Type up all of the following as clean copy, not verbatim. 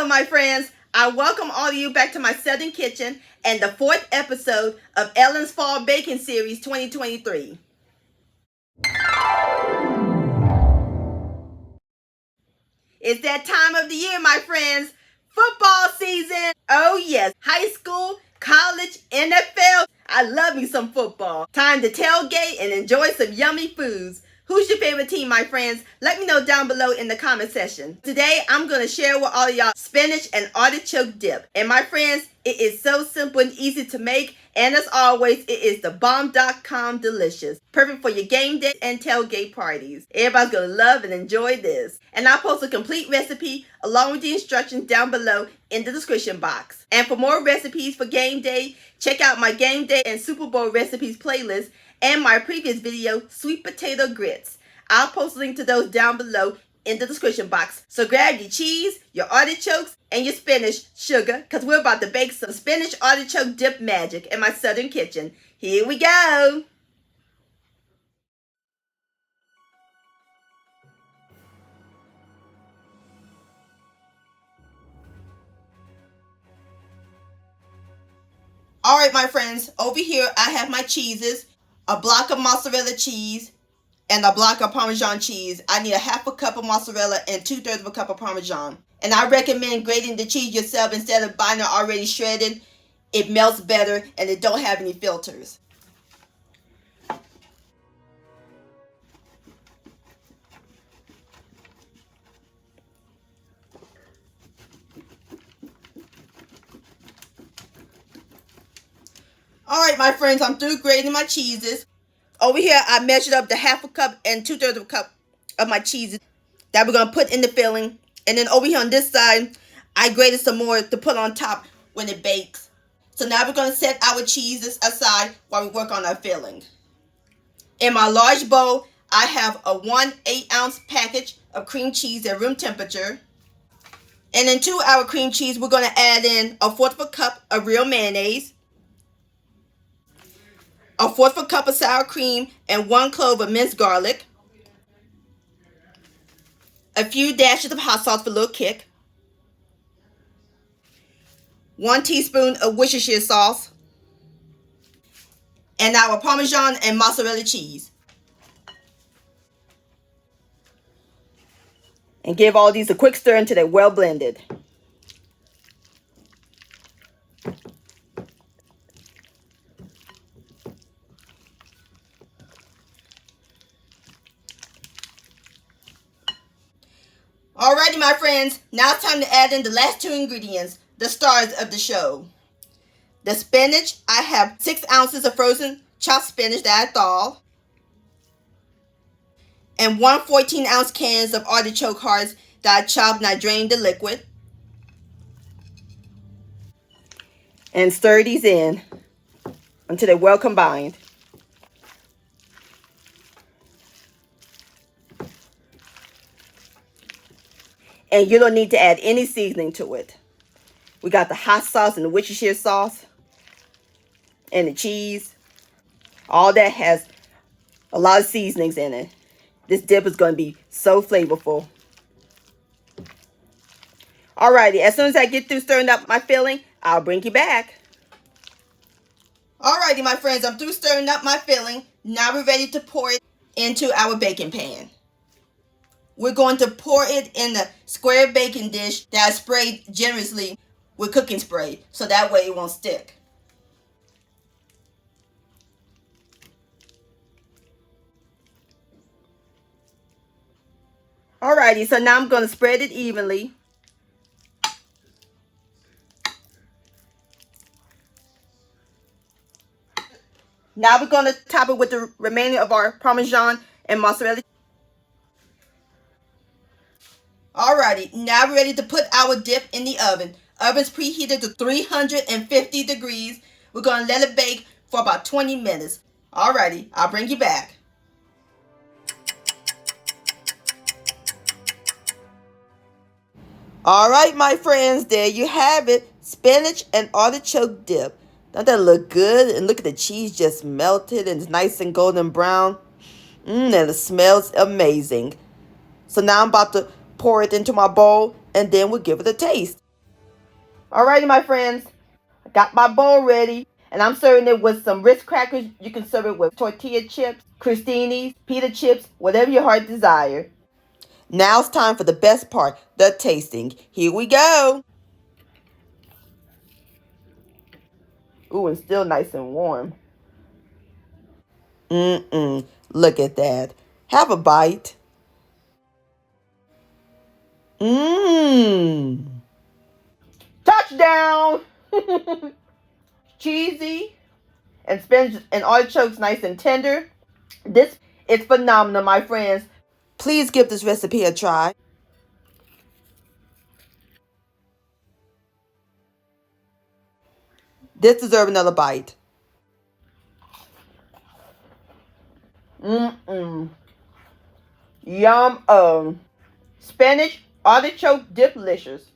Hello, my friends. I welcome all of you back to my Southern Kitchen and the 4th episode of Ellen's Fall Baking Series 2023. It's that time of the year, my friends. Football season. Oh, yes. High school, college, NFL. I love me some football. Time to tailgate and enjoy some yummy foods. Who's your favorite team, my friends? Let me know down below in the comment section. Today, I'm going to share with all of y'all spinach and artichoke dip. And my friends, it is so simple and easy to make. And as always, it is the bomb.com delicious. Perfect for your game day and tailgate parties. Everybody's going to love and enjoy this. And I'll post a complete recipe along with the instructions down below in the description box. And for more recipes for game day, check out my game day and Super Bowl recipes playlist and my previous video, sweet potato grits. I'll post a link to those down below in the description box. So grab your cheese, your artichokes, and your spinach sugar, because we're about to bake some spinach artichoke dip magic in my Southern kitchen. Here we go. All right, my friends, over here I have my cheeses, a block of mozzarella cheese, and a block of Parmesan cheese. I need a half a cup of mozzarella and 2/3 of a cup of Parmesan. And I recommend grating the cheese yourself instead of buying it already shredded. It melts better and it don't have any filters. Alright, my friends, I'm through grating my cheeses. Over here, I measured up the half a cup and 2/3 of a cup of my cheeses that we're going to put in the filling. And then over here on this side, I grated some more to put on top when it bakes. So now we're going to set our cheeses aside while we work on our filling. In my large bowl, I have a 1/8-ounce package of cream cheese at room temperature. And then to our cream cheese, we're going to add in a 1/4 of a cup of real mayonnaise, a 1/4 of a cup of sour cream, and 1 clove of minced garlic, a few dashes of hot sauce for a little kick, 1 teaspoon of Worcestershire sauce, and our Parmesan and mozzarella cheese. And give all these a quick stir until they're well blended. Alrighty, my friends, now it's time to add in the last 2 ingredients, the stars of the show. The spinach, I have 6 ounces of frozen chopped spinach that I thawed, and 1 14-ounce cans of artichoke hearts that I chopped and I drained the liquid. And stir these in until they're well combined. And you don't need to add any seasoning to it. We got the hot sauce and the Worcestershire sauce and the cheese. All that has a lot of seasonings in it. This dip is going to be so flavorful. Alrighty, as soon as I get through stirring up my filling, I'll bring you back. Alrighty, my friends, I'm through stirring up my filling. Now we're ready to pour it into our baking pan. We're going to pour it in the square baking dish that I sprayed generously with cooking spray, so that way it won't stick. Alrighty, so now I'm going to spread it evenly. Now we're going to top it with the remaining of our Parmesan and mozzarella. Alrighty, now we're ready to put our dip in the oven. Oven's preheated to 350 degrees. We're going to let it bake for about 20 minutes. Alrighty, I'll bring you back. Alright, my friends, there you have it. Spinach and artichoke dip. Doesn't that look good? And look at the cheese just melted and it's nice and golden brown. And it smells amazing. So now I'm about to pour it into my bowl and then we'll give it a taste. Alrighty, my friends. I got my bowl ready. And I'm serving it with some Ritz crackers. You can serve it with tortilla chips, crostinis, pita chips, whatever your heart desires. Now it's time for the best part, the tasting. Here we go. Ooh, it's still nice and warm. Look at that. Have a bite. Touchdown! Cheesy and spinach and artichokes nice and tender. This is phenomenal, my friends. Please give this recipe a try. This deserves another bite. Yum. Spinach artichoke dip delicious.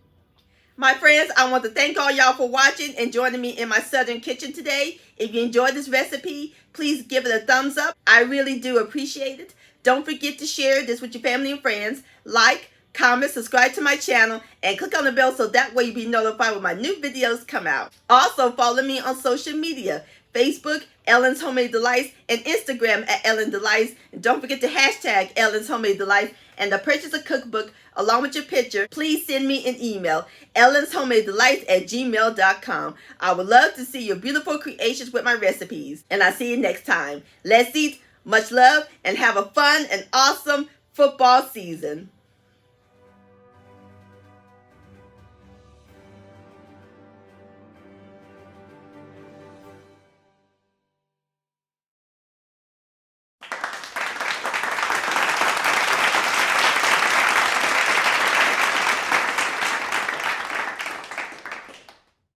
My friends, I want to thank all y'all for watching and joining me in my southern kitchen today. If you enjoyed this recipe, please give it a thumbs up. I really do appreciate it. Don't forget to share this with your family and friends. Like, comment, subscribe to my channel, and click on the bell so that way you'll be notified when my new videos come out. Also, follow me on social media. Facebook, Ellen's Homemade Delights, and Instagram at Ellen Delights. And don't forget to hashtag Ellen's Homemade Delights. And to purchase a cookbook along with your picture, please send me an email, ellenshomemadedelights@gmail.com. I would love to see your beautiful creations with my recipes. And I'll see you next time. Let's eat, much love, and have a fun and awesome football season.